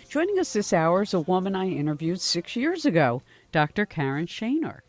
Joining us this hour is a woman I interviewed 6 years ago, Dr. Karen Shanor.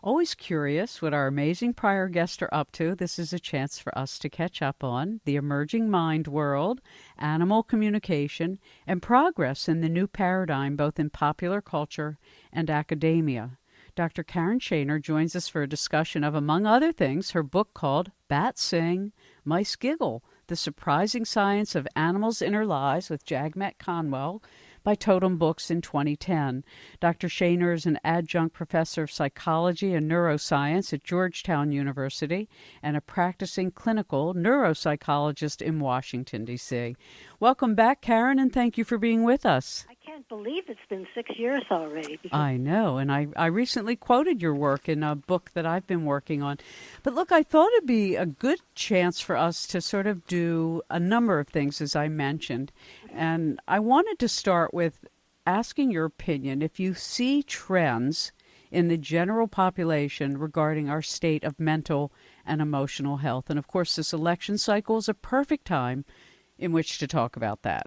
Always curious what our amazing prior guests are up to, this is a chance for us to catch up on the emerging mind world, animal communication, and progress in the new paradigm both in popular culture and academia. Dr. Karen Shanor joins us for a discussion of, among other things, her book called Bats Sing, Mice Giggle, The Surprising Science of Animals' Inner Lives with Jagmet Conwell by Totem Books in 2010. Dr. Shanor is an adjunct professor of psychology and neuroscience at Georgetown University and a practicing clinical neuropsychologist in Washington, D.C. Welcome back, Karen, and thank you for being with us. I can't believe it's been 6 years already. I know, and I recently quoted your work in a book that I've been working on. But look, I thought it'd be a good chance for us to sort of do a number of things, as I mentioned. And I wanted to start with asking your opinion if you see trends in the general population regarding our state of mental and emotional health. And of course, this election cycle is a perfect time in which to talk about that.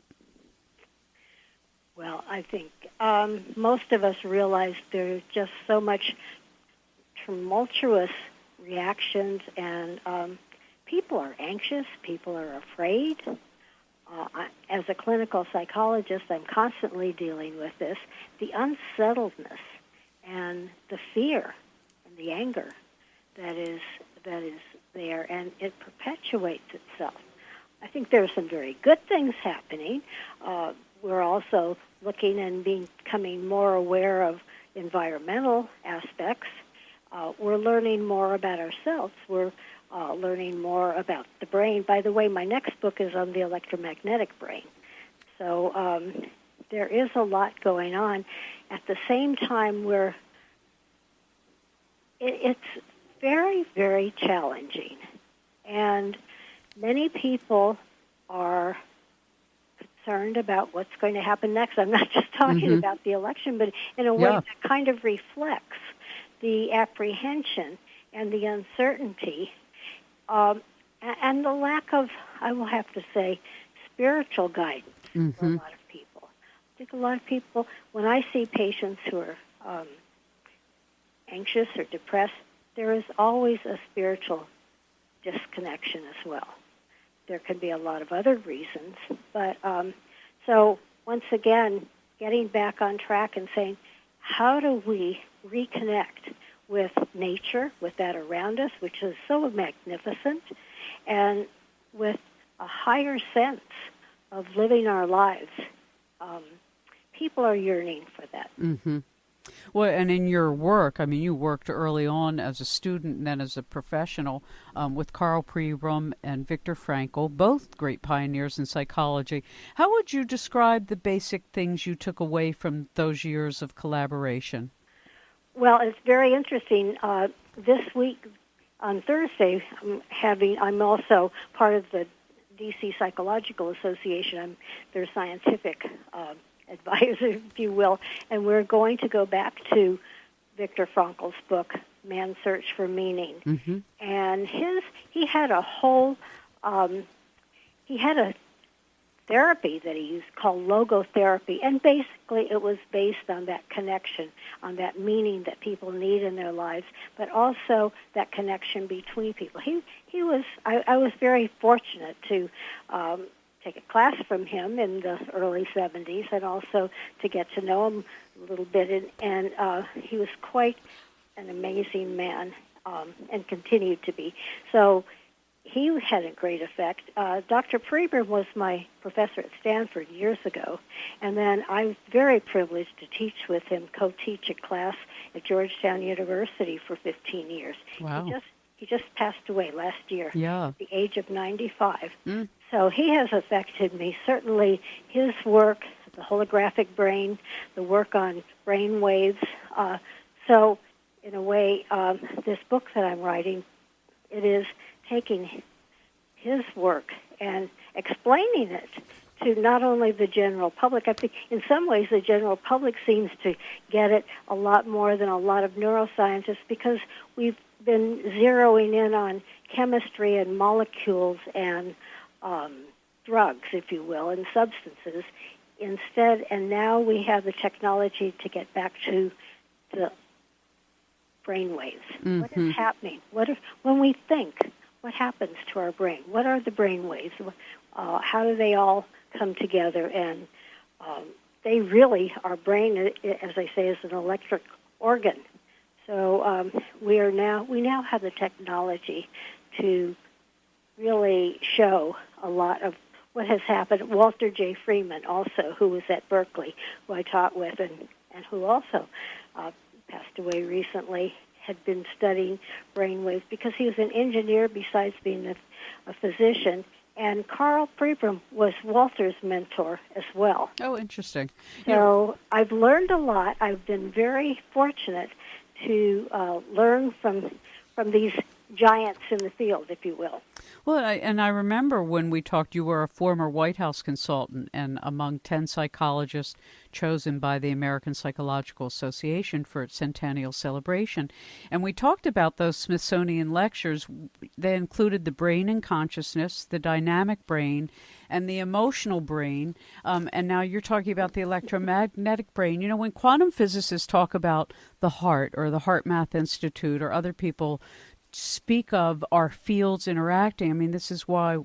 Well, I think most of us realize there's just so much tumultuous reactions, and people are anxious, people are afraid. As a clinical psychologist, I'm constantly dealing with this, the unsettledness and the fear and the anger that is there, and it perpetuates itself. I think there are some very good things happening. We're also looking and becoming more aware of environmental aspects. We're learning more about ourselves. We're learning more about the brain. By the way, my next book is on the electromagnetic brain. So there is a lot going on. At the same time, it's very, very challenging. And many people are concerned about what's going to happen next. I'm not just talking about the election, but in a way that kind of reflects the apprehension and the uncertainty and the lack of, I will have to say, spiritual guidance for a lot of people. I think a lot of people, when I see patients who are anxious or depressed, there is always a spiritual disconnection as well. There can be a lot of other reasons, but so once again, getting back on track and saying, how do we reconnect with nature, with that around us, which is so magnificent, and with a higher sense of living our lives? People are yearning for that. Well, and in your work, I mean, you worked early on as a student and then as a professional with Karl Pribram and Viktor Frankl, both great pioneers in psychology. How would you describe the basic things you took away from those years of collaboration? Well, it's very interesting. This week, on Thursday, I'm also part of the DC Psychological Association. I'm their scientific advisor, if you will, and we're going to go back to Viktor Frankl's book, Man's Search for Meaning. And he had a whole, he had a therapy that he used called logotherapy, and basically it was based on that connection, on that meaning that people need in their lives, but also that connection between people. I was very fortunate to take a class from him in the early 70s and also to get to know him a little bit. And he was quite an amazing man and continued to be. So he had a great effect. Dr. Pribram was my professor at Stanford years ago, and then I was very privileged to teach with him, co-teach a class at Georgetown University for 15 years. Wow. He just passed away last year at the age of 95. So he has affected me. Certainly his work, the holographic brain, the work on brain waves. So in a way, this book that I'm writing, it is taking his work and explaining it to not only the general public. I think in some ways the general public seems to get it a lot more than a lot of neuroscientists, because we've been zeroing in on chemistry and molecules and drugs, if you will, and substances, instead, and now we have the technology to get back to the brain waves. Mm-hmm. What is happening? When we think, what happens to our brain? What are the brain waves? How do they all come together? And they really, our brain, as I say, is an electric organ. So we now have the technology to really show a lot of what has happened. Walter J. Freeman also, who was at Berkeley, who I taught with, and who also passed away recently, had been studying brainwaves because he was an engineer besides being a physician. And Carl Pribram was Walter's mentor as well. Oh, interesting. So I've learned a lot. I've been very fortunate to learn from these giants in the field, if you will. Well, I remember when we talked, you were a former White House consultant and among 10 psychologists chosen by the American Psychological Association for its centennial celebration. And we talked about those Smithsonian lectures. They included the brain and consciousness, the dynamic brain, and the emotional brain. And now you're talking about the electromagnetic brain. You know, when quantum physicists talk about the heart or the Heart Math Institute or other people speak of our fields interacting, I mean, this is why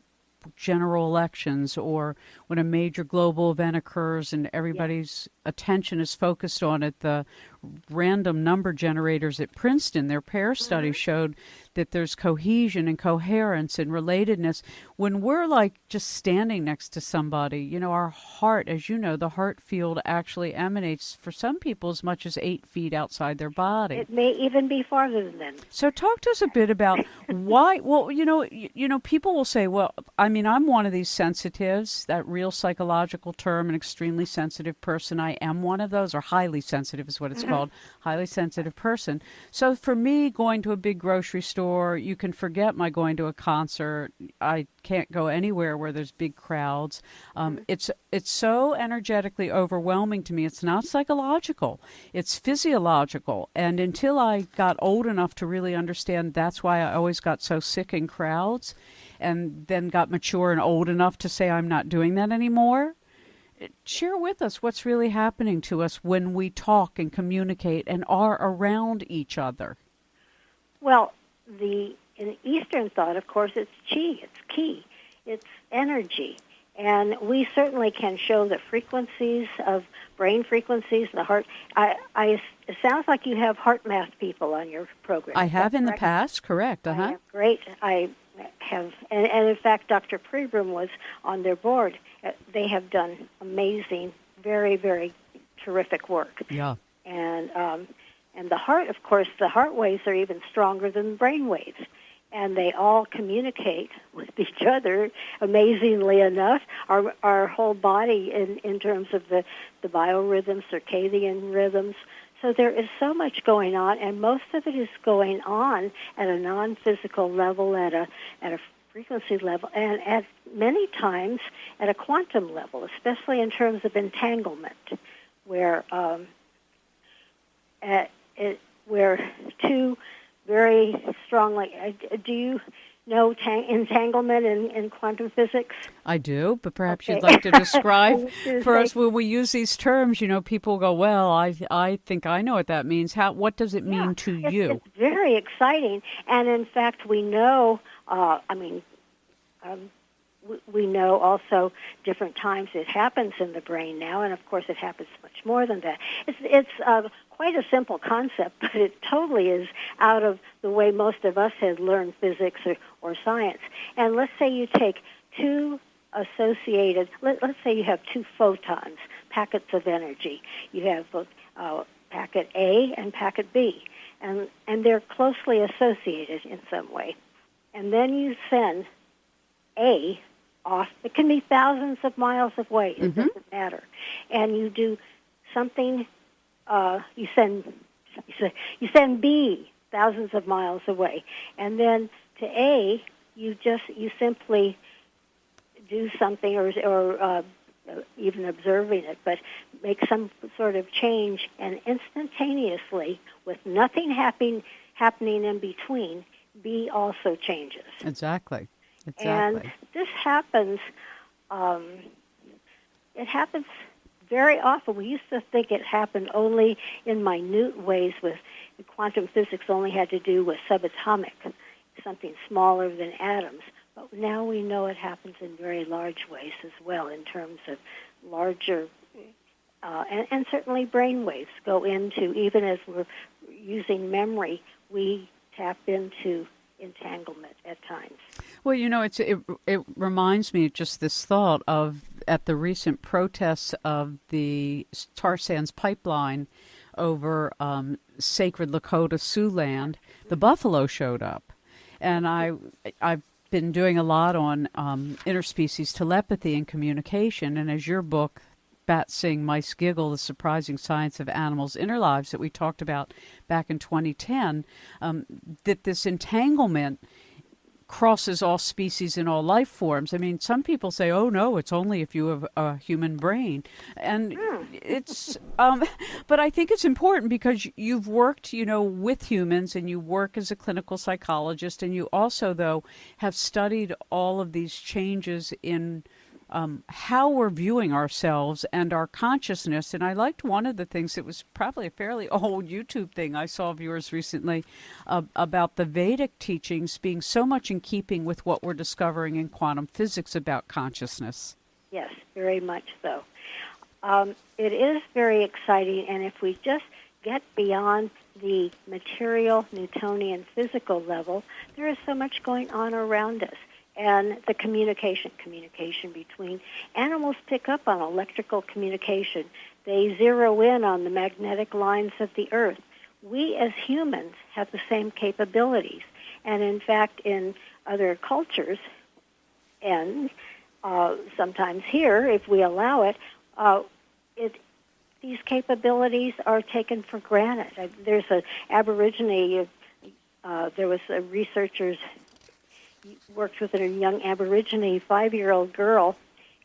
general elections or when a major global event occurs and everybody's attention is focused on it, the random number generators at Princeton, their pair study showed that there's cohesion and coherence and relatedness. When we're like just standing next to somebody, you know, our heart, as you know, the heart field actually emanates for some people as much as 8 feet outside their body. It may even be farther than that. So talk to us a bit about why. Well, you know, people will say, well, I mean, I'm one of these sensitives, that real psychological term, an extremely sensitive person. I am one of those, or highly sensitive is what it's called, highly sensitive person. So for me, going to a big grocery store, you can forget my going to a concert. I can't go anywhere where there's big crowds. It's so energetically overwhelming to me. It's not psychological. It's physiological. And until I got old enough to really understand that's why I always got so sick in crowds, and then got mature and old enough to say I'm not doing that anymore. Share with us what's really happening to us when we talk and communicate and are around each other. Well, in Eastern thought, of course, it's chi, it's ki, it's energy. And we certainly can show the frequencies of brain frequencies, the heart. It sounds like you have heart math people on your program. I have in the past, correct. Great. I have, and in fact, Dr. Pribram was on their board. They have done amazing, very, very terrific work. Yeah. And the heart, of course, the heart waves are even stronger than the brain waves. And they all communicate with each other, amazingly enough. Our whole body in terms of the biorhythms, circadian rhythms. So there is so much going on, and most of it is going on at a non-physical level, at a frequency level, and at many times at a quantum level, especially in terms of entanglement, where where two very strongly. Do you know entanglement in quantum physics? I do, but perhaps you'd like to describe for us when we use these terms. You know, people go, "Well, I think I know what that means." What does it mean to you? It's very exciting, and in fact, we know. We know also different times it happens in the brain now, and of course, it happens much more than that. It's quite a simple concept, but it totally is out of the way most of us had learned physics or science. And let's say you take two associated, let's say you have two photons, packets of energy. You have packet A and packet B, and they're closely associated in some way. And then you send A off. It can be thousands of miles away. It doesn't matter. And you do something. You send B thousands of miles away, and then to A you simply do something, or even observing it, but make some sort of change, and instantaneously, with nothing happening in between, B also changes. Exactly. And this happens. It happens very often, we used to think it happened only in minute ways with quantum physics only had to do with subatomic, something smaller than atoms. But now we know it happens in very large ways as well in terms of larger, and certainly brain waves go into, even as we're using memory, we tap into entanglement at times. Well, it reminds me just this thought of at the recent protests of the tar sands pipeline over sacred Lakota Sioux land, the buffalo showed up. And I've been doing a lot on interspecies telepathy and communication, and as your book, Bats Sing, Mice Giggle, The Surprising Science of Animals' Inner Lives, that we talked about back in 2010, that this entanglement crosses all species and all life forms. I mean, some people say, oh, no, it's only if you have a human brain. And it's, but I think it's important because you've worked, with humans and you work as a clinical psychologist, and you also, though, have studied all of these changes in how we're viewing ourselves and our consciousness. And I liked one of the things, it was probably a fairly old YouTube thing I saw of yours recently, about the Vedic teachings being so much in keeping with what we're discovering in quantum physics about consciousness. Yes, very much so. It is very exciting, and if we just get beyond the material, Newtonian, physical level, there is so much going on around us. And the communication between animals pick up on electrical communication. They zero in on the magnetic lines of the earth. We as humans have the same capabilities. And in fact, in other cultures, and sometimes here, if we allow it, these capabilities are taken for granted. There's an Aborigine, there was a researcher's worked with a young Aborigine 5-year-old girl,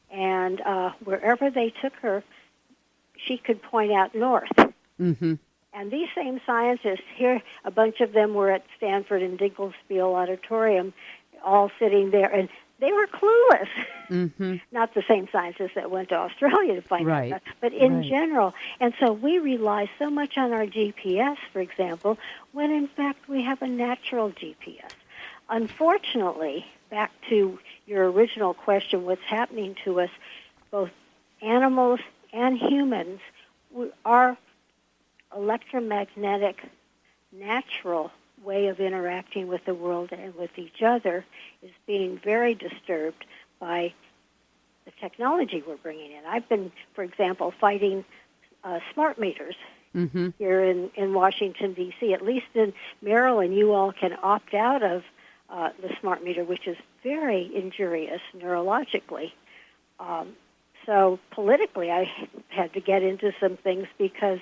and wherever they took her, she could point out north. Mm-hmm. And these same scientists here, a bunch of them were at Stanford and Dinkelspiel Auditorium, all sitting there, and they were clueless. Mm-hmm. Not the same scientists that went to Australia to find out that, but in general. And so we rely so much on our GPS, for example, when in fact we have a natural GPS. Unfortunately, back to your original question, what's happening to us, both animals and humans, our electromagnetic, natural way of interacting with the world and with each other is being very disturbed by the technology we're bringing in. I've been, for example, fighting smart meters here in Washington, D.C. At least in Maryland, you all can opt out of the smart meter, which is very injurious neurologically. So politically, I had to get into some things because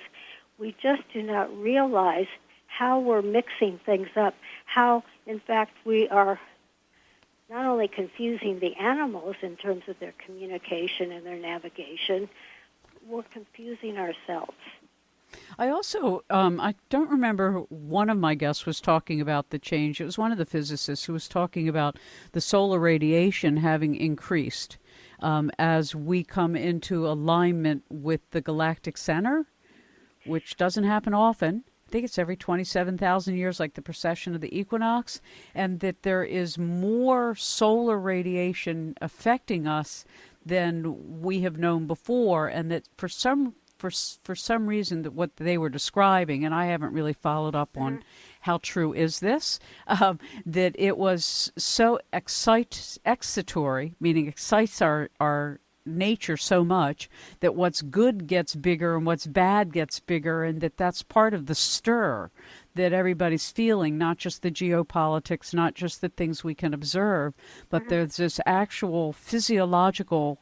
we just do not realize how we're mixing things up, how, in fact, we are not only confusing the animals in terms of their communication and their navigation, we're confusing ourselves. I also, I don't remember, one of my guests was talking about the change. It was one of the physicists who was talking about the solar radiation having increased as we come into alignment with the galactic center, which doesn't happen often. I think it's every 27,000 years, like the precession of the equinox, and that there is more solar radiation affecting us than we have known before, and that for some reason that what they were describing, and I haven't really followed up on how true is this, that it was so excitatory, meaning excites our nature so much that what's good gets bigger and what's bad gets bigger, and that's part of the stir that everybody's feeling, not just the geopolitics, not just the things we can observe, but there's this actual physiological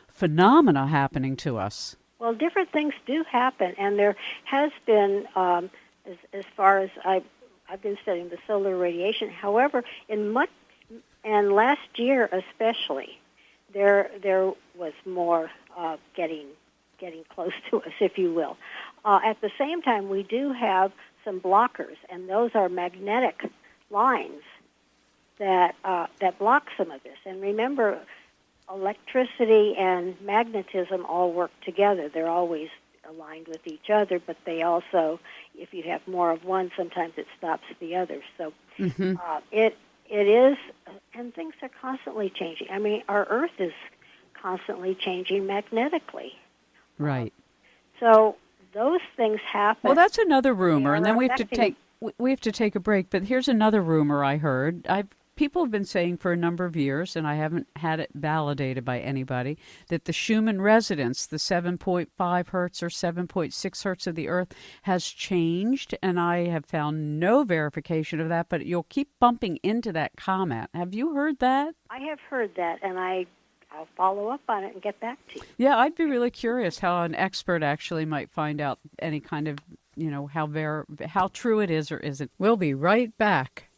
phenomena happening to us. Well, different things do happen, and there has been, as far as I've been studying the solar radiation. However, and last year especially, there was more getting close to us, if you will. At the same time, we do have some blockers, and those are magnetic lines that block some of this. And remember, electricity and magnetism all work together. They're always aligned with each other, but they also, if you have more of one, sometimes it stops the other. So it is, and things are constantly changing. I mean, our Earth is constantly changing magnetically. Right. So those things happen. Well, that's another rumor, and then we have to affecting take a break. But here's another rumor I heard. People have been saying for a number of years, and I haven't had it validated by anybody, that the Schumann resonance, the 7.5 hertz or 7.6 hertz of the Earth, has changed, and I have found no verification of that. But you'll keep bumping into that comment. Have you heard that? I have heard that, and I'll follow up on it and get back to you. Yeah, I'd be really curious how an expert actually might find out any kind of, how true it is or isn't. We'll be right back.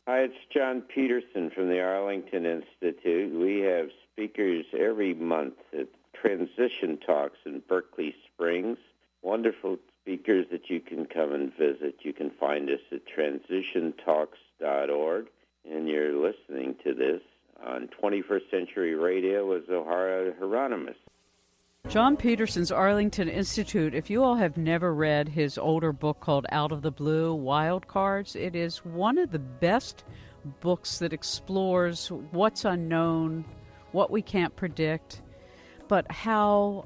Hi, it's John Peterson from the Arlington Institute. We have speakers every month at Transition Talks in Berkeley Springs. Wonderful speakers that you can come and visit. You can find us at transitiontalks.org. And you're listening to this on 21st Century Radio with Zohara Hieronimus. John Peterson's Arlington Institute. If you all have never read his older book called Out of the Blue, Wild Cards, it is one of the best books that explores what's unknown, what we can't predict, but how,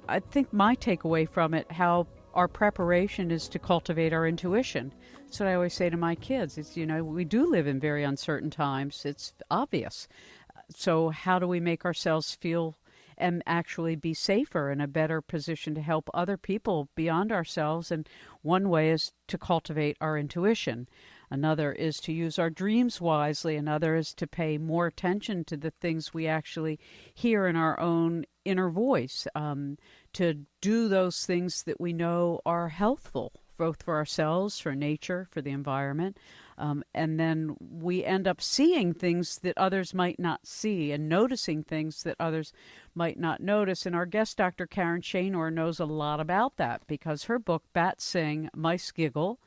I think my takeaway from it, how our preparation is to cultivate our intuition. That's what I always say to my kids. It's, we do live in very uncertain times. It's obvious. So how do we make ourselves feel and actually be safer, in a better position to help other people beyond ourselves? And one way is to cultivate our intuition. Another is to use our dreams wisely. Another is to pay more attention to the things we actually hear in our own inner voice, to do those things that we know are healthful, both for ourselves, for nature, for the environment. And then we end up seeing things that others might not see and noticing things that others might not notice. And our guest, Dr. Karen Shanor, knows a lot about that because her book, Bats Sing, Mice Giggle,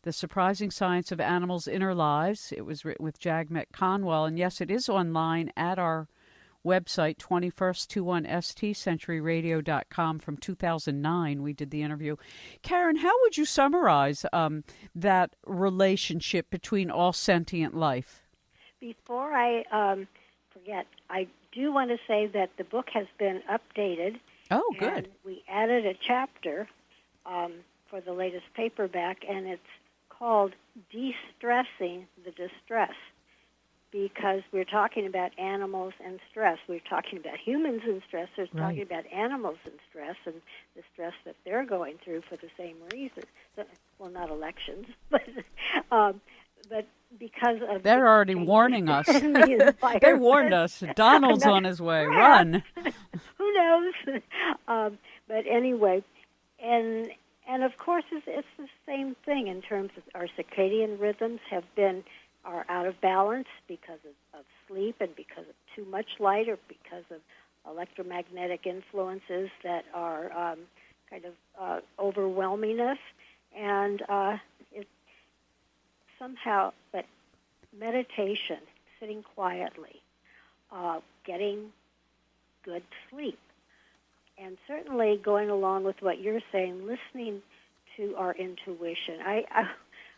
The Surprising Science of Animals' Inner Lives, it was written with Jagmeet Conwell. And yes, it is online at our website, 21st21stcenturyradio.com, from 2009. We did the interview. Karen, how would you summarize that relationship between all sentient life? Before I forget, I do want to say that the book has been updated. Oh, good. And we added a chapter for the latest paperback, and it's called De-Stressing the Distress, because we're talking about animals and stress. We're talking about humans and stress. We're talking about animals and stress, and the stress that they're going through for the same reason. Well, not elections, but because of... They're already warning us. They warned us. Donald's on his way. Run. Who knows? But anyway, and of course it's the same thing in terms of our circadian rhythms are out of balance because of sleep and because of too much light or because of electromagnetic influences that are kind of overwhelming us. And it somehow, but meditation, sitting quietly, getting good sleep, and certainly going along with what you're saying, listening to our intuition.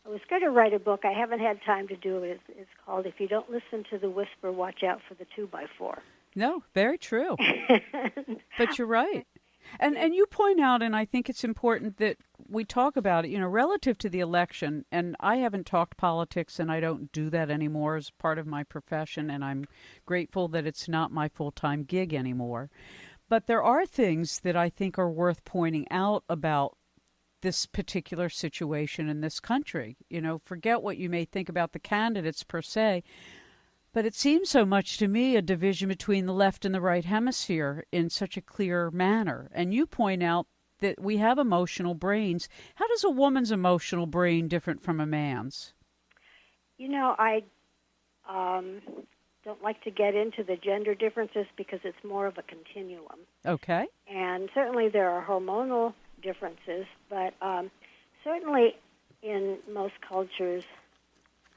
I was going to write a book. I haven't had time to do it. It's called If You Don't Listen to the Whisper, Watch Out for the 2x4. No, very true. But you're right. And you point out, and I think it's important that we talk about it, relative to the election. And I haven't talked politics, and I don't do that anymore as part of my profession, and I'm grateful that it's not my full-time gig anymore. But there are things that I think are worth pointing out about this particular situation in this country. Forget what you may think about the candidates per se, but it seems so much to me a division between the left and the right hemisphere in such a clear manner. And you point out that we have emotional brains. How does a woman's emotional brain different from a man's? I don't like to get into the gender differences because it's more of a continuum. Okay. And certainly there are hormonal differences, but certainly in most cultures,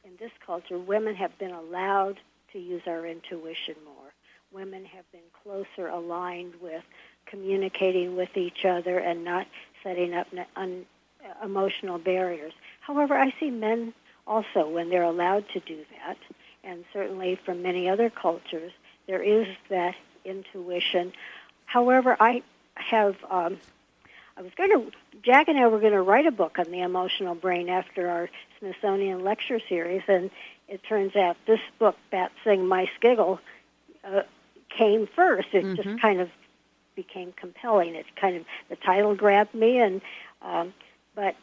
in this culture, women have been allowed to use our intuition more. women have been closer aligned with communicating with each other and not setting up emotional barriers. However, I see men also, when they're allowed to do that, and certainly from many other cultures, there is that intuition. However, Jack and I were going to write a book on the emotional brain after our Smithsonian lecture series, and it turns out this book, Bat Sing My Skiggle, came first. It just kind of became compelling. The title grabbed me, and but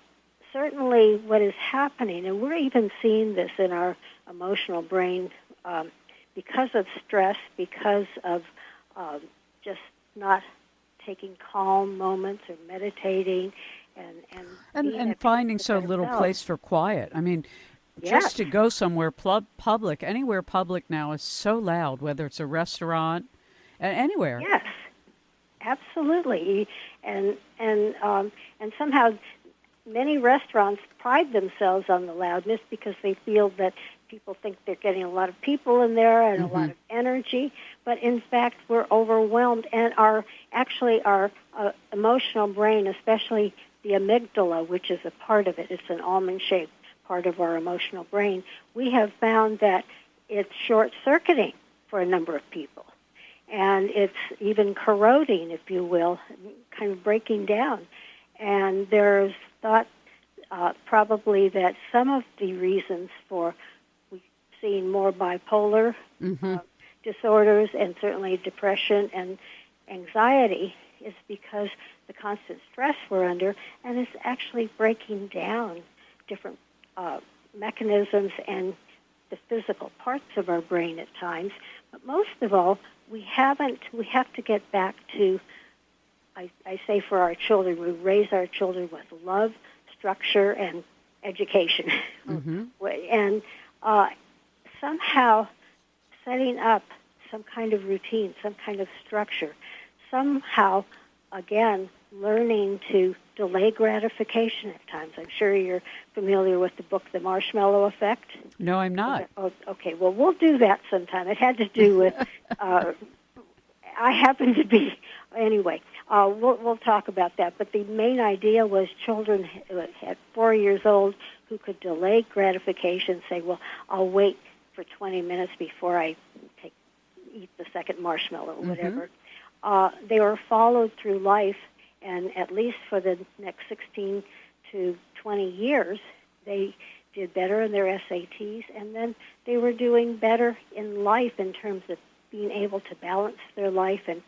certainly what is happening, and we're even seeing this in our emotional brain because of stress, because of just not taking calm moments or meditating, and finding so little place for quiet. I mean, just to go somewhere public, anywhere public now is so loud, whether it's a restaurant, anywhere. Yes, absolutely, and somehow many restaurants pride themselves on the loudness because they feel that people think they're getting a lot of people in there and a lot of energy, but in fact we're overwhelmed, and our emotional brain, especially the amygdala, which is a part of it, it's an almond-shaped part of our emotional brain, we have found that it's short-circuiting for a number of people, and it's even corroding, if you will, kind of breaking down. And there's thought probably that some of the reasons for seeing more bipolar disorders and certainly depression and anxiety is because the constant stress we're under, and it's actually breaking down different mechanisms and the physical parts of our brain at times. But most of all, we have to get back to, I say for our children, we raise our children with love, structure, and education. And somehow setting up some kind of routine, some kind of structure, somehow, again, learning to delay gratification at times. I'm sure you're familiar with the book, The Marshmallow Effect. No, I'm not. Okay, well, we'll do that sometime. It had to do with, I happen to be, anyway, we'll talk about that. But the main idea was children at 4 years old who could delay gratification, say, well, I'll wait for 20 minutes before I eat the second marshmallow or whatever. They were followed through life, and at least for the next 16 to 20 years, they did better in their SATs, and then they were doing better in life in terms of being able to balance their life, and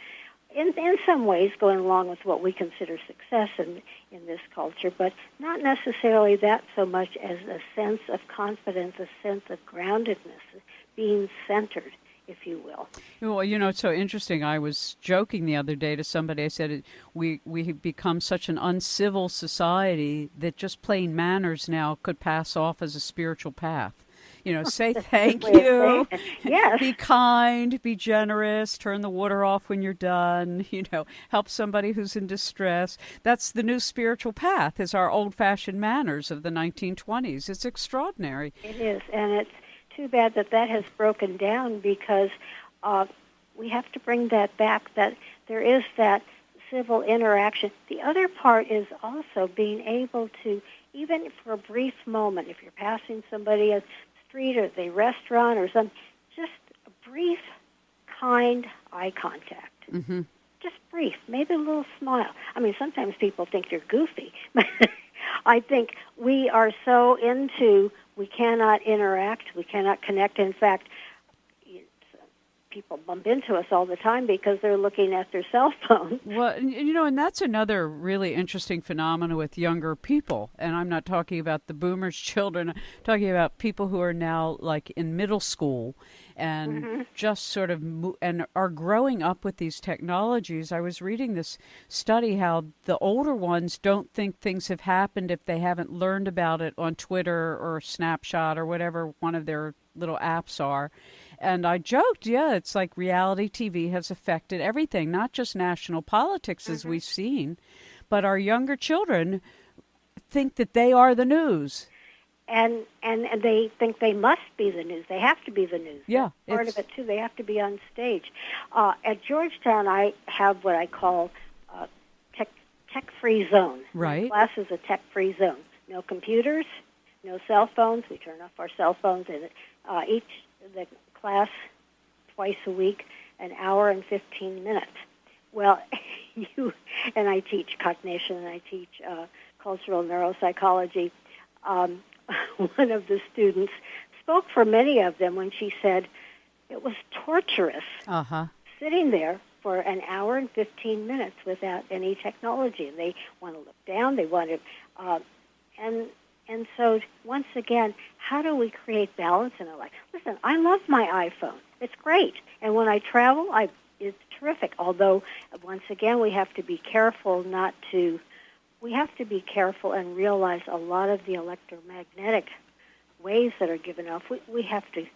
in some ways going along with what we consider success in this culture, but not necessarily that so much as a sense of confidence, a sense of groundedness, being centered, if you will. Well, it's so interesting. I was joking the other day to somebody. I said we have become such an uncivil society that just plain manners now could pass off as a spiritual path. Say thank you, yes. Be kind, be generous, turn the water off when you're done, help somebody who's in distress. That's the new spiritual path, is our old-fashioned manners of the 1920s. It's extraordinary. It is, and it's too bad that has broken down because we have to bring that back, that there is that civil interaction. The other part is also being able to, even for a brief moment, if you're passing somebody at the street or the restaurant or something, just a brief, kind eye contact. Just brief, maybe a little smile. I mean, sometimes people think you're goofy, but I think we are so into we cannot interact, we cannot connect. In fact, people bump into us all the time because they're looking at their cell phone. Well, and that's another really interesting phenomenon with younger people. And I'm not talking about the boomers' children. I'm talking about people who are now like in middle school and just sort of and are growing up with these technologies. I was reading this study how the older ones don't think things have happened if they haven't learned about it on Twitter or Snapchat or whatever one of their little apps are. And I joked, it's like reality TV has affected everything, not just national politics as we've seen, but our younger children think that they are the news. and they think they must be the news. They have to be the news. Yeah, That's part of it too. They have to be on stage. At Georgetown, I have what I call tech-free zone. Right. My class is a tech-free zone. No computers, no cell phones. We turn off our cell phones, and the class twice a week, an hour and 15 minutes. Well, I teach cognition, and I teach cultural neuropsychology. One of the students spoke for many of them when she said it was torturous sitting there for an hour and 15 minutes without any technology. And they want to look down, they want to, and so once again, how do we create balance in our life? Listen, I love my iPhone. It's great. And when I travel, it's terrific. Although, once again, we have to be careful and realize a lot of the electromagnetic waves that are given off, we have to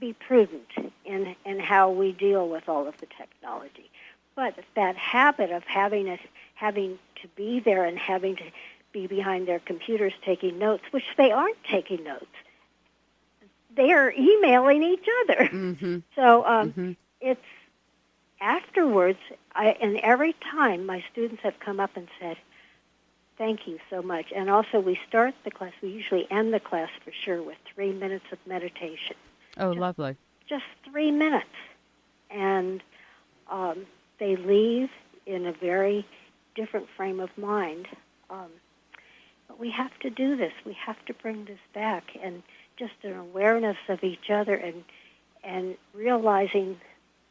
be prudent in how we deal with all of the technology. But that habit of having to be there and having to be behind their computers taking notes, which they aren't taking notes. They are emailing each other. Mm-hmm. So it's afterwards, and every time my students have come up and said, thank you so much. And also we usually end the class for sure with 3 minutes of meditation. Oh, lovely. Just 3 minutes. And they leave in a very different frame of mind. But we have to do this. We have to bring this back. And just an awareness of each other and realizing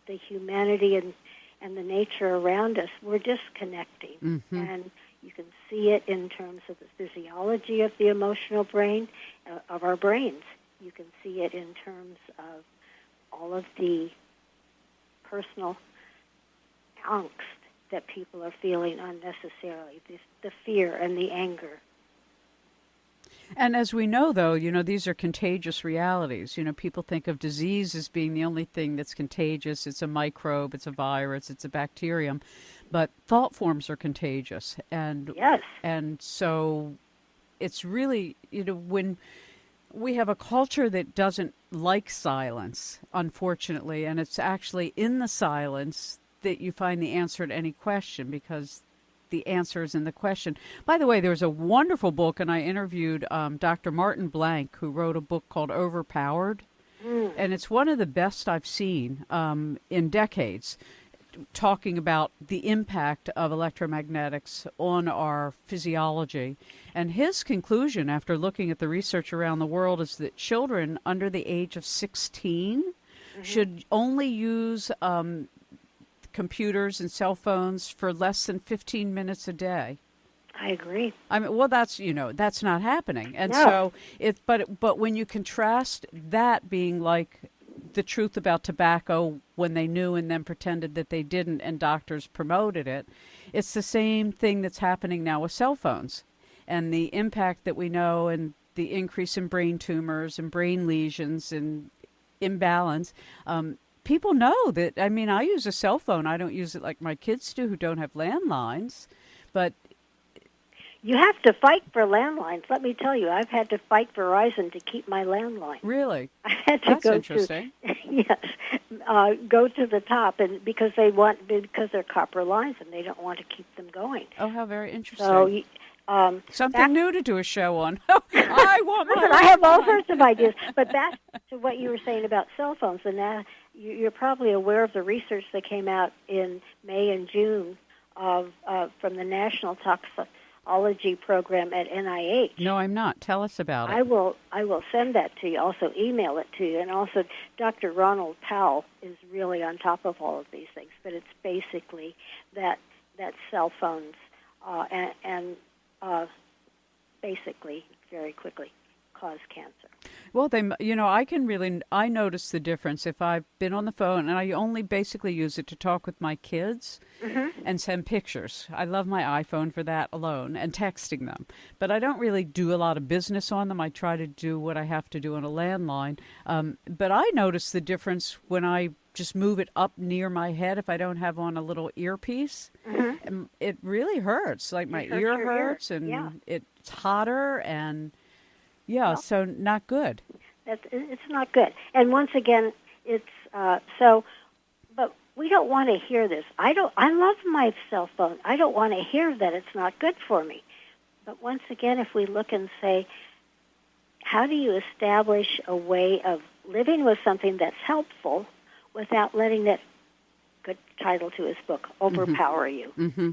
the humanity and the nature around us. We're disconnecting. Mm-hmm. And you can see it in terms of the physiology of the emotional brain, of our brains. You can see it in terms of all of the personal angst that people are feeling unnecessarily, the fear and the anger. And as we know, though, these are contagious realities. People think of disease as being the only thing that's contagious. It's a microbe, it's a virus, it's a bacterium. But thought forms are contagious. And yes. And so it's really, when we have a culture that doesn't like silence, unfortunately, and it's actually in the silence that you find the answer to any question, because the answer is in the question. By the way, there's a wonderful book, and I interviewed Dr. Martin Blank, who wrote a book called Overpowered, and it's one of the best I've seen in decades, talking about the impact of electromagnetics on our physiology. And his conclusion, after looking at the research around the world, is that children under the age of 16 should only use computers and cell phones for less than 15 minutes a day. I agree. I mean, well, that's not happening. And no. So but when you contrast that being like the truth about tobacco when they knew and then pretended that they didn't and doctors promoted it, it's the same thing that's happening now with cell phones and the impact that we know and the increase in brain tumors and brain lesions and imbalance. People know that. I mean, I use a cell phone. I don't use it like my kids do who don't have landlines, but you have to fight for landlines. Let me tell you, I've had to fight Verizon to keep my landline. Really? I had to That's go interesting. Go to the top, and because they're copper lines, and they don't want to keep them going. Oh, how very interesting. So, something new to do a show on. I want my I have all sorts of ideas. But back to what you were saying about cell phones, and now you're probably aware of the research that came out in May and June from the National Toxicology Program at NIH. No, I'm not. Tell us about it. I will send that to you. Also, email it to you. And also, Dr. Ronald Powell is really on top of all of these things. But it's basically that cell phones and basically very quickly cause cancer. Well, I notice the difference if I've been on the phone, and I only basically use it to talk with my kids and send pictures. I love my iPhone for that alone and texting them. But I don't really do a lot of business on them. I try to do what I have to do on a landline. But I notice the difference when I just move it up near my head if I don't have on a little earpiece. It really hurts. Like my ear hurts, and it's hotter, and Yeah, so not good. It's not good. And once again, it's so. But we don't want to hear this. I love my cell phone. I don't want to hear that it's not good for me. But once again, if we look and say, how do you establish a way of living with something that's helpful without letting that, good title to his book, overpower you? Mm-hmm.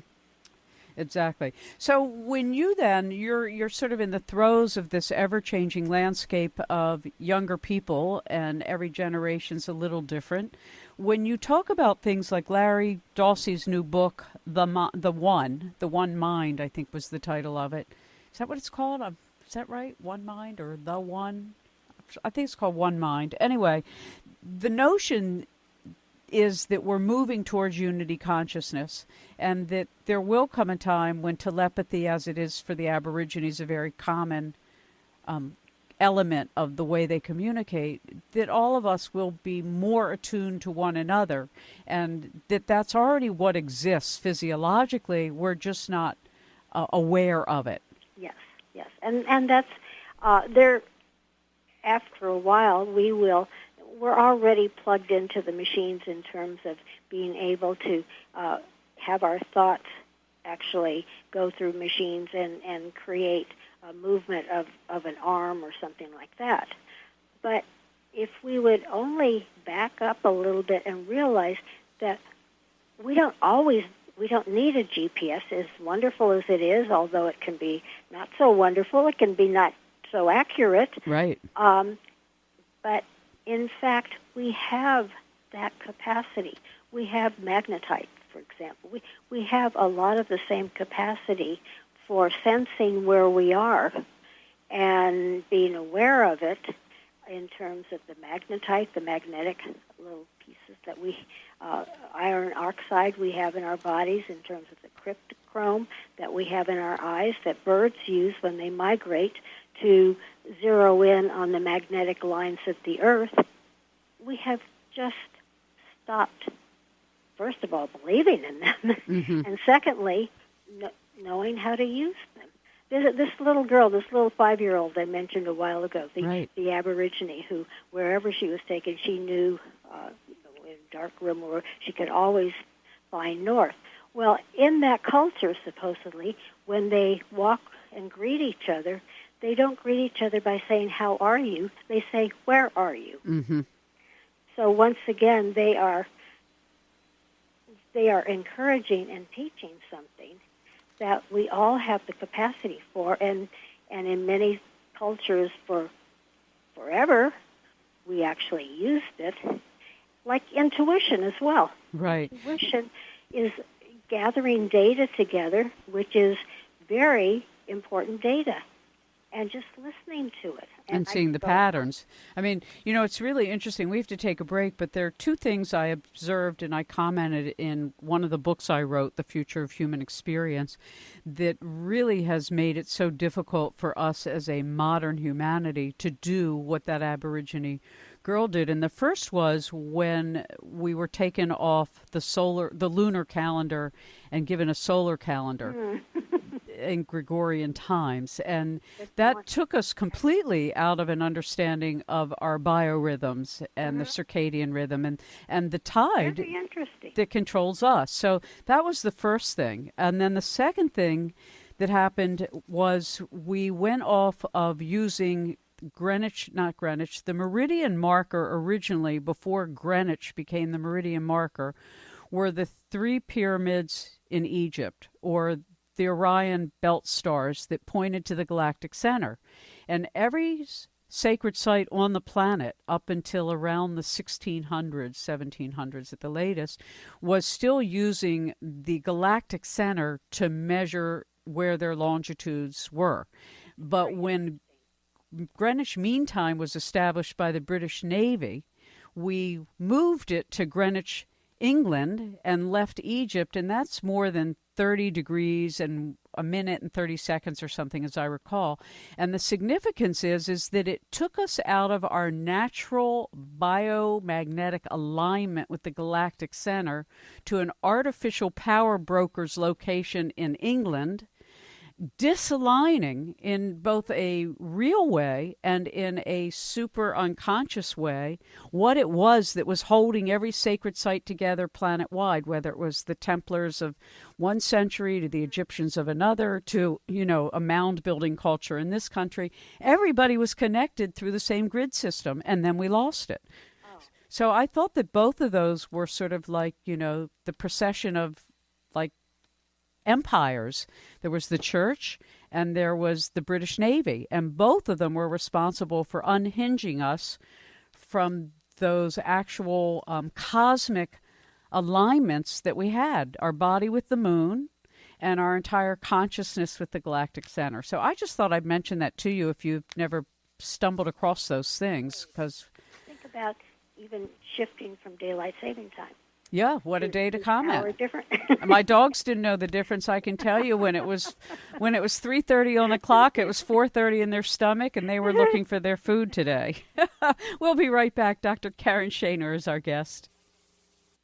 Exactly. So when you're sort of in the throes of this ever-changing landscape of younger people, and every generation's a little different. When you talk about things like Larry Dossey's new book, the One Mind, I think was the title of it. Is that what it's called? Is that right? One Mind or The One? I think it's called One Mind. Anyway, the notion is that we're moving towards unity consciousness, and that there will come a time when telepathy, as it is for the Aborigines, a very common element of the way they communicate, that all of us will be more attuned to one another, and that's already what exists physiologically. We're just not aware of it. Yes, and that's there. After a while, we're already plugged into the machines in terms of being able to have our thoughts actually go through machines and create a movement of an arm or something like that. But if we would only back up a little bit and realize that we don't need a GPS, as wonderful as it is, although it can be not so wonderful, it can be not so accurate. Right. But in fact, we have that capacity. We have magnetite, for example. We have a lot of the same capacity for sensing where we are and being aware of it in terms of the magnetite, the magnetic little pieces that iron oxide we have in our bodies, in terms of the cryptochrome that we have in our eyes that birds use when they migrate to zero in on the magnetic lines of the Earth. We have just stopped, first of all, believing in them, and secondly, knowing how to use them. This little girl, this little 5-year-old I mentioned a while ago, the Aborigine, who wherever she was taken, she knew in a dark room where she could always find north. Well, in that culture, supposedly, when they walk and greet each other, they don't greet each other by saying, "How are you?" They say, "Where are you?" Mm-hmm. So once again, they are encouraging and teaching something that we all have the capacity for, and in many cultures for forever, we actually used it, like intuition as well. Right. Intuition is gathering data together, which is very important data, and just listening to it. And seeing the patterns. I mean, it's really interesting. We have to take a break, but there are two things I observed and I commented in one of the books I wrote, The Future of Human Experience, that really has made it so difficult for us as a modern humanity to do what that Aborigine girl did. And the first was when we were taken off the lunar calendar and given a solar calendar. In Gregorian times, and that took us completely out of an understanding of our biorhythms and the circadian rhythm and the tide that controls us. So that was the first thing. And then the second thing that happened was we went off of using the meridian marker originally, before Greenwich became the meridian marker, were the 3 pyramids in Egypt, or the Orion belt stars that pointed to the galactic center. And every sacred site on the planet up until around the 1600s, 1700s at the latest, was still using the galactic center to measure where their longitudes were. But when Greenwich Mean Time was established by the British Navy, we moved it to Greenwich, England, and left Egypt, and that's more than 30 degrees and a minute and 30 seconds or something, as I recall. And the significance is that it took us out of our natural biomagnetic alignment with the galactic center to an artificial power broker's location in England, disaligning in both a real way and in a super unconscious way what it was that was holding every sacred site together planet-wide, whether it was the Templars of one century to the Egyptians of another to, a mound-building culture in this country. Everybody was connected through the same grid system, and then we lost it. So I thought that both of those were sort of like, the procession of like empires. There was the church and there was the British Navy, and both of them were responsible for unhinging us from those actual cosmic alignments that we had, our body with the moon and our entire consciousness with the galactic center. So I just thought I'd mention that to you if you've never stumbled across those things, because think about even shifting from daylight saving time. yeah, what a day to comment. Hour different. My dogs didn't know the difference. I can tell you when it was 3:30 on the clock, it was 4:30 in their stomach, and they were looking for their food today. We'll be right back. Dr. Karen Shanor is our guest.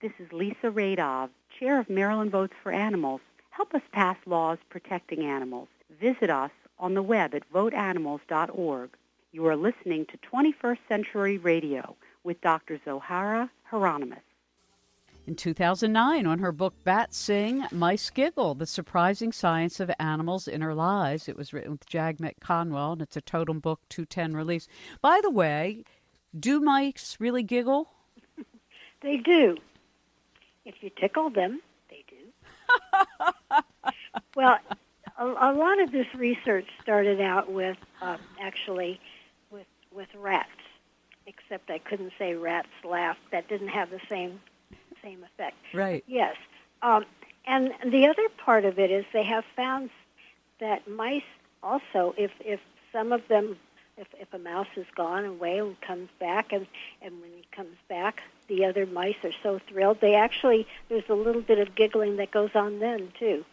This is Lisa Radov, Chair of Maryland Votes for Animals. Help us pass laws protecting animals. Visit us on the web at voteanimals.org. You are listening to 21st Century Radio with Dr. Zohara Hieronimus. In 2009, on her book Bats Sing, Mice Giggle, The Surprising Science of Animals' Inner Lives. It was written with Jagmeet Conwell, and it's a Totem Book 210 release. By the way, do mice really giggle? They do. If you tickle them, they do. Well, a lot of this research started out with actually with rats, except I couldn't say rats laugh. That didn't have the same effect. Right. Yes. And the other part of it is they have found that mice also, if some of them, if a mouse is gone away and comes back, and when he comes back, the other mice are so thrilled. There's a little bit of giggling that goes on then, too.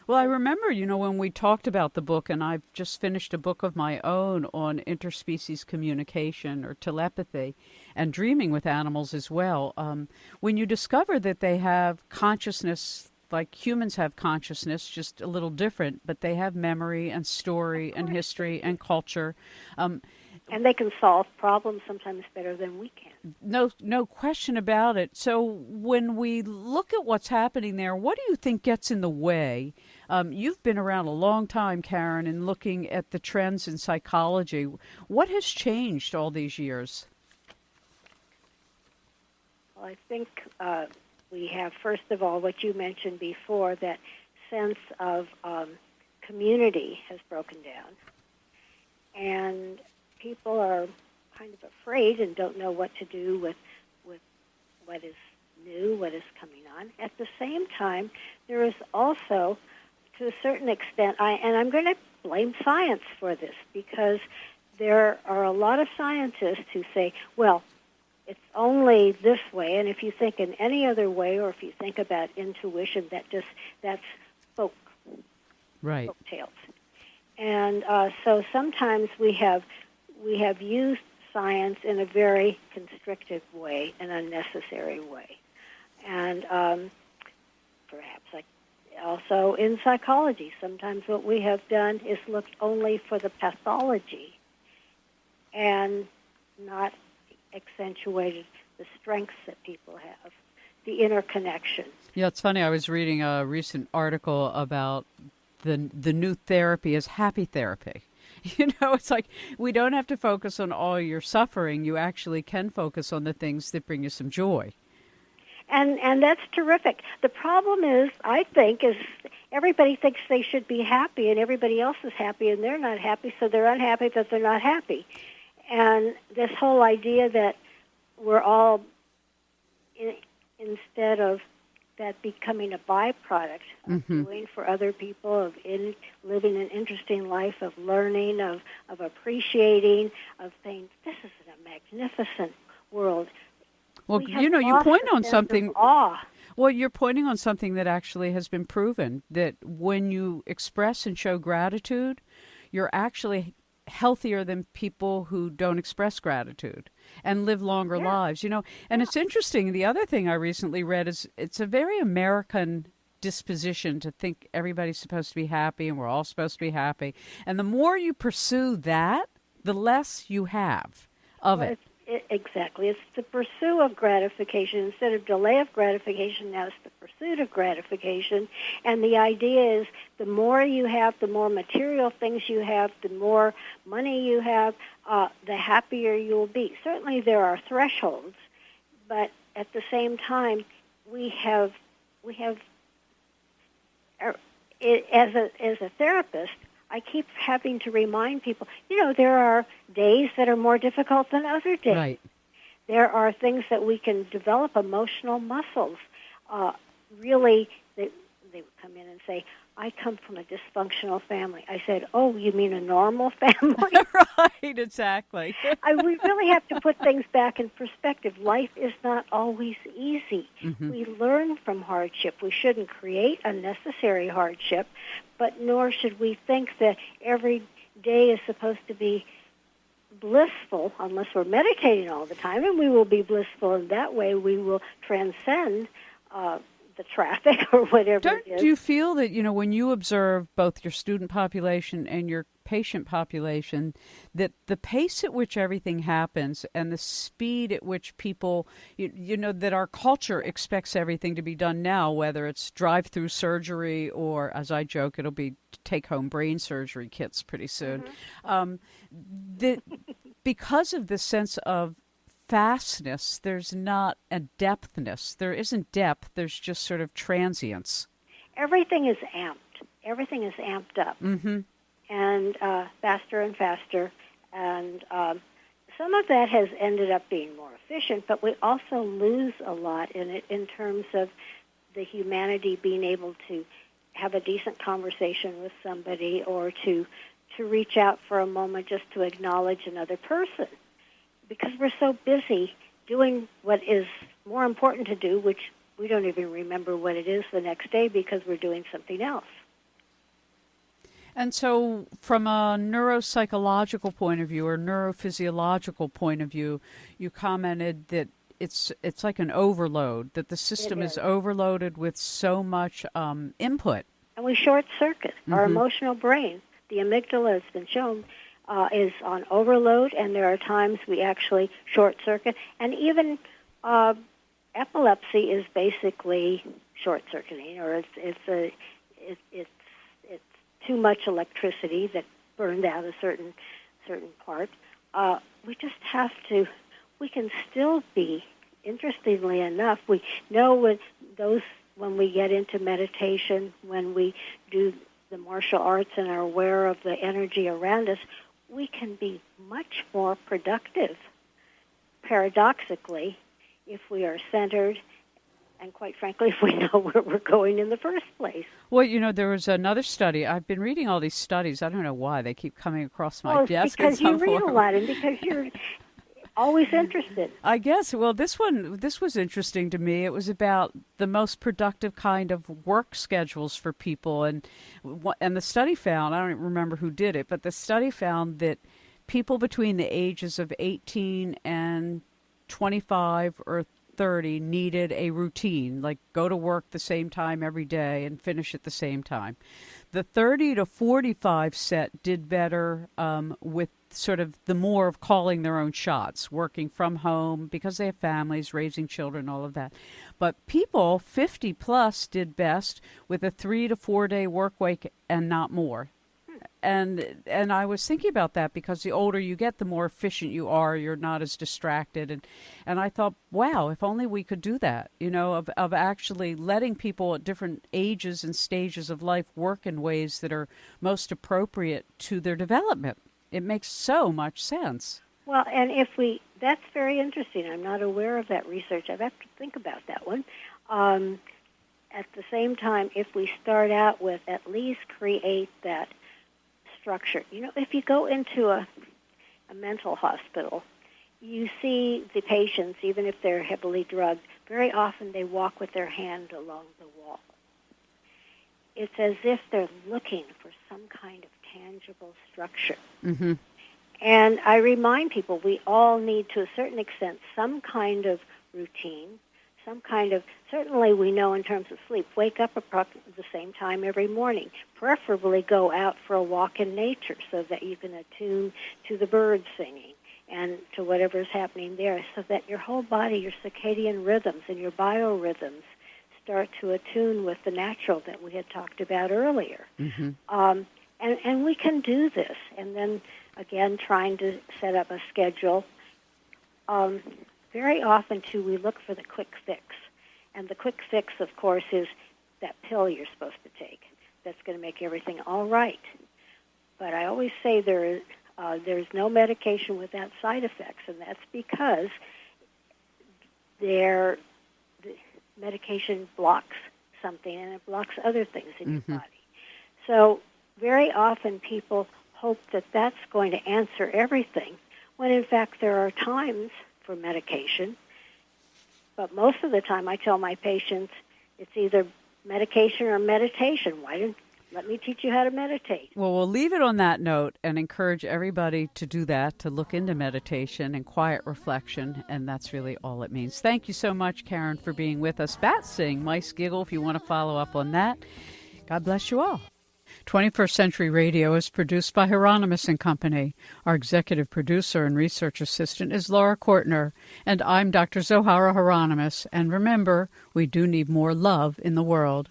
Well, I remember, when we talked about the book, and I've just finished a book of my own on interspecies communication or telepathy and dreaming with animals as well. When you discover that they have consciousness, like humans have consciousness, just a little different, but they have memory and story and history and culture. And they can solve problems sometimes better than we can. No question about it. So when we look at what's happening there, what do you think gets in the way? You've been around a long time, Karen, and looking at the trends in psychology. What has changed all these years? Well, I think we have, first of all, what you mentioned before, that sense of community has broken down. And people are kind of afraid and don't know what to do with what is new, what is coming on. At the same time, there is also, to a certain extent, and I'm going to blame science for this, because there are a lot of scientists who say, well, it's only this way, and if you think in any other way, or if you think about intuition, that's folk tales. And so sometimes we have used science in a very constrictive way, an unnecessary way. And perhaps also in psychology, sometimes what we have done is looked only for the pathology and not accentuated the strengths that people have, the interconnection. Yeah, it's funny. I was reading a recent article about the new therapy is happy therapy. It's like we don't have to focus on all your suffering. You actually can focus on the things that bring you some joy. And that's terrific. The problem is, I think, is everybody thinks they should be happy, and everybody else is happy, and they're not happy, so they're unhappy that they're not happy. And this whole idea that we're all, instead of that becoming a byproduct of doing for other people, of living an interesting life, of learning, of appreciating, of saying, this is a magnificent world. Well, you point on something. Well, you're pointing on something that actually has been proven, that when you express and show gratitude, you're actually healthier than people who don't express gratitude and live longer lives, And it's interesting. The other thing I recently read is it's a very American disposition to think everybody's supposed to be happy and we're all supposed to be happy. And the more you pursue that, the less you have of Well, it. Exactly. It's the pursuit of gratification instead of delay of gratification. Now it's the pursuit of gratification. And the idea is the more you have, the more material things you have, the more money you have, the happier you'll be. Certainly there are thresholds, but at the same time, we have as a therapist, I keep having to remind people, there are days that are more difficult than other days. Right. There are things that we can develop emotional muscles. Really, they would come in and say, I come from a dysfunctional family. I said, oh, you mean a normal family? Right, exactly. We really have to put things back in perspective. Life is not always easy. Mm-hmm. We learn from hardship. We shouldn't create unnecessary hardship, but nor should we think that every day is supposed to be blissful unless we're meditating all the time, and we will be blissful in that way. We will transcend the traffic or whatever it is. Do you feel that, when you observe both your student population and your patient population, that the pace at which everything happens and the speed at which people, that our culture expects everything to be done now, whether it's drive-through surgery or, as I joke, it'll be take-home brain surgery kits pretty soon, that because of the sense of fastness, there's not a depthness. There isn't depth. There's just sort of transience. Everything is amped. Everything is amped up. Mm-hmm. And faster and faster. And some of that has ended up being more efficient, but we also lose a lot in it in terms of the humanity being able to have a decent conversation with somebody or to reach out for a moment just to acknowledge another person. Because we're so busy doing what is more important to do, which we don't even remember what it is the next day because we're doing something else. And so from a neuropsychological point of view or neurophysiological point of view, you commented that it's like an overload, that the system is overloaded with so much input. And we short-circuit our emotional brain. The amygdala has been shown is on overload, and there are times we actually short-circuit. And even epilepsy is basically short-circuiting, or it's too much electricity that burned out a certain part. We just have to. We can still be. Interestingly enough, we know when we get into meditation, when we do the martial arts and are aware of the energy around us, we can be much more productive, paradoxically, if we are centered and, quite frankly, if we know where we're going in the first place. Well, there was another study. I've been reading all these studies. I don't know why. They keep coming across my desk. Because you read a lot and because you're always interested. I guess. Well, this was interesting to me. It was about the most productive kind of work schedules for people, and the study found, I don't remember who did it, but the study found that people between the ages of 18 and 25 or 30 needed a routine, like go to work the same time every day and finish at the same time. The 30 to 45 set did better with sort of the more of calling their own shots, working from home because they have families, raising children, all of that. But people 50 plus did best with a 3 to 4 day work week and not more. And I was thinking about that because the older you get, the more efficient you are. You're not as distracted. And I thought, wow, if only we could do that, of actually letting people at different ages and stages of life work in ways that are most appropriate to their development. It makes so much sense. Well, and that's very interesting. I'm not aware of that research. I have to think about that one. At the same time, if we start out with at least create that structure. If you go into a mental hospital, you see the patients, even if they're heavily drugged, very often they walk with their hand along the wall. It's as if they're looking for some kind of tangible structure. Mm-hmm. And I remind people we all need, to a certain extent, some kind of routine, some kind of, certainly we know in terms of sleep, wake up approximately the same time every morning. Preferably go out for a walk in nature so that you can attune to the birds singing and to whatever's happening there, so that your whole body, your circadian rhythms and your biorhythms start to attune with the natural that we had talked about earlier. Mm-hmm. And we can do this. And then, again, trying to set up a schedule. Very often, too, we look for the quick fix. And the quick fix, of course, is that pill you're supposed to take. That's going to make everything all right. But I always say there's no medication without side effects, and that's because the medication blocks something, and it blocks other things in your body. So very often people hope that that's going to answer everything, when in fact there are times for medication. But most of the time I tell my patients it's either medication or meditation. Let me teach you how to meditate. Well, we'll leave it on that note and encourage everybody to do that, to look into meditation and quiet reflection, and that's really all it means. Thank you so much, Karen, for being with us. Bats sing, mice giggle, if you want to follow up on that. God bless you all. 21st Century Radio is produced by Hieronimus and Company. Our executive producer and research assistant is Laura Kortner, and I'm Dr. Zohara Hieronimus. And remember, we do need more love in the world.